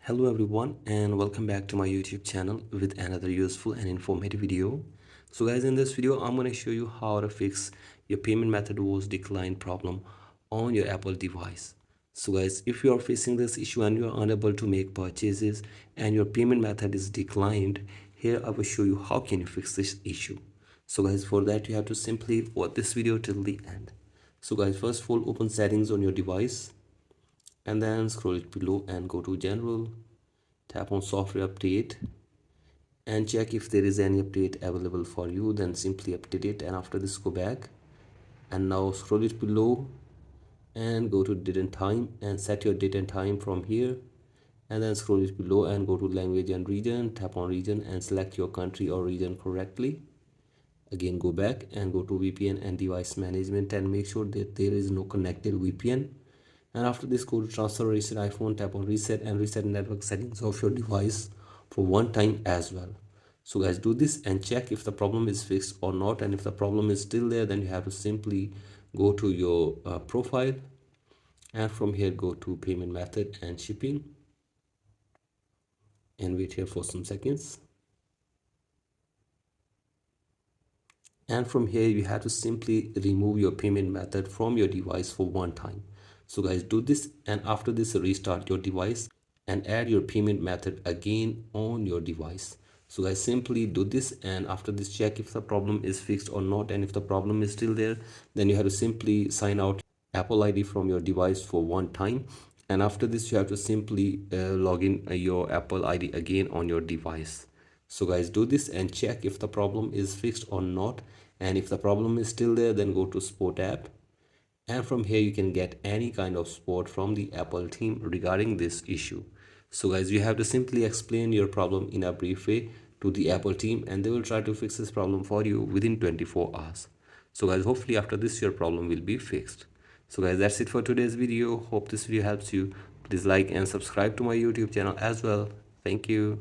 Hello everyone and welcome back to my YouTube channel with another useful and informative video. So guys, in this video I'm going to show you how to fix your payment method was declined problem on your Apple device. So guys, if you are facing this issue and you are unable to make purchases and your payment method is declined, here I will show you how can you fix this issue. So guys, for that you have to simply watch this video till the end. So guys, first of all, open settings on your device and then scroll it below and go to general, tap on software update and check if there is any update available for you, then simply update it. And after this, go back and now scroll it below and go to date and time and set your date and time from here, and then scroll it below and go to language and region, tap on region and select your country or region correctly. Again, go back and go to VPN and device management and make sure that there is no connected VPN. And after this, go to transfer reset iPhone, tap on reset and reset network settings of your device for one time as well. So guys, do this and check if the problem is fixed or not. And if the problem is still there, then you have to simply go to your profile and from here go to payment method and shipping and wait here for some seconds. And from here you have to simply remove your payment method from your device for one time. So guys, do this and after this restart your device and add your payment method again on your device. So guys, simply do this and after this check if the problem is fixed or not, and if the problem is still there, then you have to simply sign out Apple ID from your device for one time, and after this you have to simply log in your Apple ID again on your device. So guys, do this and check if the problem is fixed or not, and if the problem is still there, then go to support app, and from here you can get any kind of support from the Apple team regarding this issue. So guys, you have to simply explain your problem in a brief way to the Apple team and they will try to fix this problem for you within 24 hours. So guys, hopefully after this your problem will be fixed. So guys, that's it for today's video. Hope this video helps you. Please like and subscribe to my YouTube channel as well. Thank you.